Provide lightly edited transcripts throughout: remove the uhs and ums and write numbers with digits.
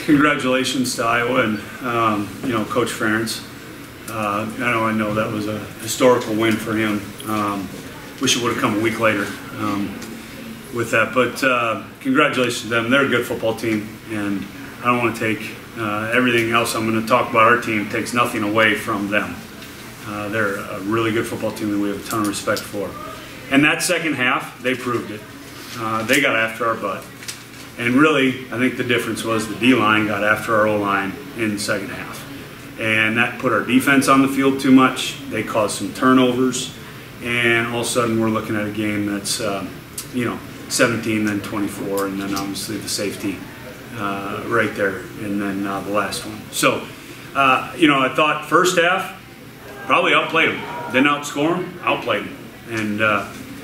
congratulations to Iowa and you know, Coach Ferentz. I know that was a historical win for him. Wish it would have come a week later with that, but congratulations to them. They're a good football team, and I don't want to take everything else I'm going to talk about our team takes nothing away from them. They're a really good football team that we have a ton of respect for. And that second half, they proved it. They got after our butt. And really, I think the difference was the D-line got after our O-line in the second half. And that put our defense on the field too much. They caused some turnovers. And all of a sudden, we're looking at a game that's, you know, 17, then 24, and then obviously the safety right there, and then the last one. So, you know, I thought first half, probably outplayed them. Didn't outscore them, outplayed them. And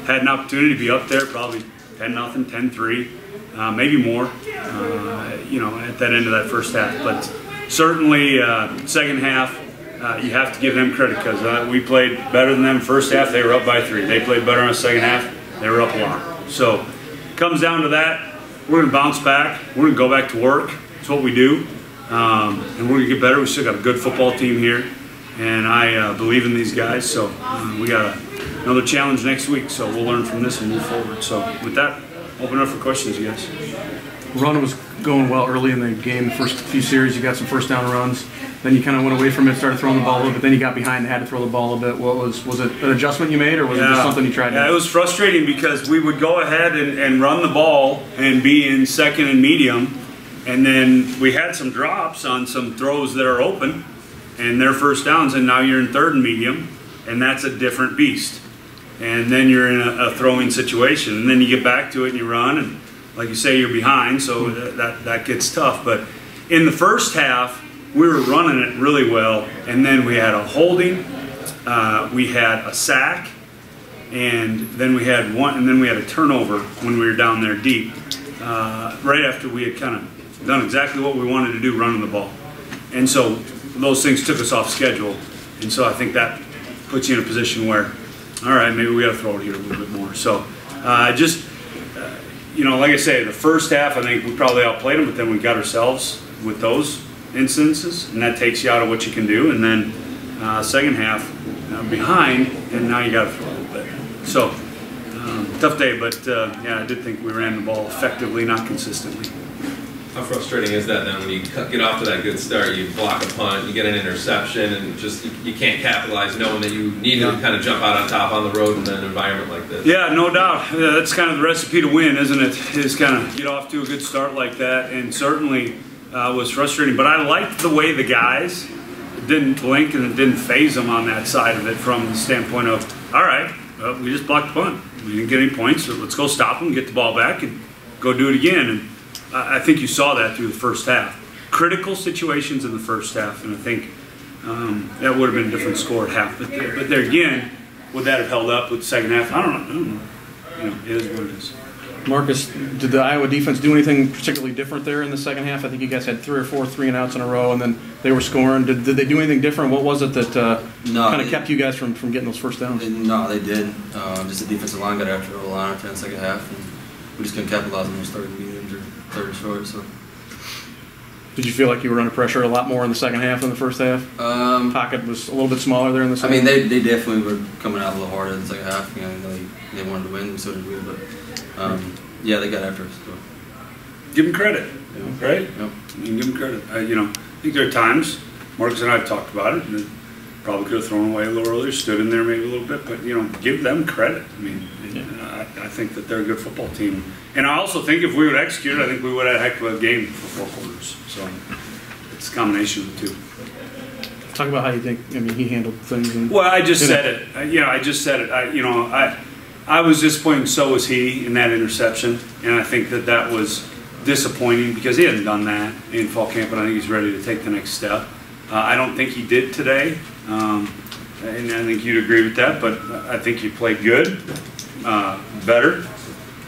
had an opportunity to be up there, probably 10-0, 10-3, maybe more, you know, at that end of that first half. But certainly, second half, you have to give them credit because we played better than them first half. They were up by 3. They played better in the second half. They were up a lot. So, comes down to that. We're going to bounce back. We're going to go back to work. It's what we do. And we're going to get better. We still got a good football team here. And I believe in these guys. So we got another challenge next week. So we'll learn from this and move forward. So with that, open up for questions, you guys. Run was going well early in the game. The first few series, you got some first down runs. Then you kind of went away from it, started throwing the ball a little bit. Then you got behind and had to throw the ball a bit. What was it an adjustment you made, or was it just something you tried to do? Yeah, it was frustrating because we would go ahead and run the ball and be in second and medium, and then we had some drops on some throws that are open, and they're first downs, and now you're in third and medium, and that's a different beast. And then you're in a throwing situation, and then you get back to it and you run, and like you say, you're behind, so that gets tough. But in the first half, we were running it really well, and then we had a holding, we had a sack, and then we had a turnover when we were down there deep, right after we had kind of done exactly what we wanted to do, running the ball. And so those things took us off schedule, and so I think that puts you in a position where, all right, maybe we got to throw it here a little bit more. So you know, like I say, the first half I think we probably outplayed them, but then we got ourselves with those instances, and that takes you out of what you can do. And then second half behind, and now you got to throw a little bit. So tough day, but yeah, I did think we ran the ball effectively, not consistently. How frustrating is that then when you get off to that good start, you block a punt, you get an interception, and just you can't capitalize, knowing that you need to kind of jump out on top on the road in an environment like this? Yeah, no doubt. Yeah, that's kind of the recipe to win, isn't it? Is kind of get off to a good start like that, and certainly was frustrating. But I liked the way the guys didn't blink and it didn't phase them on that side of it, from the standpoint of, all right, well, we just blocked the punt. We didn't get any points, so let's go stop them, get the ball back, and go do it again. And I think you saw that through the first half. Critical situations in the first half, and I think that would have been a different score at half. But there again, would that have held up with the second half? I don't know. You know, it is what it is. Marcus, did the Iowa defense do anything particularly different there in the second half? I think you guys had 3 or 4 3-and-outs in a row, and then they were scoring. Did they do anything different? What was it that kind of kept you guys from getting those first downs? No, they did. Just the defensive line got after the line after the second half, and we just couldn't capitalize on those third mediums or third and short. So, did you feel like you were under pressure a lot more in the second half than the first half? Pocket was a little bit smaller there in the second. I mean, they definitely were coming out a little harder in the second half. You know, they wanted to win, and so did we. But yeah, they got after us. So. Give them credit, right? Yep. I mean, give them credit. You know, I think there are times, Marcus and I have talked about it, and probably could have thrown away a little earlier, stood in there maybe a little bit, but, you know, give them credit. I mean, I think that they're a good football team. And I also think if we would execute it, I think we would have had a heck of a game for 4 quarters. So it's a combination of the two. Talk about how you think, I mean, he handled things. And, well, I just said it. You know, I just said it. You know, I was disappointed, so was he, in that interception. And I think that was disappointing because he hadn't done that in fall camp, and I think he's ready to take the next step. I don't think he did today, and I think you'd agree with that, but I think he played good, better,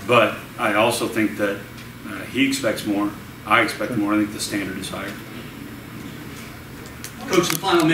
but I also think that he expects more. I expect more. I think the standard is higher. Coach, the final minute.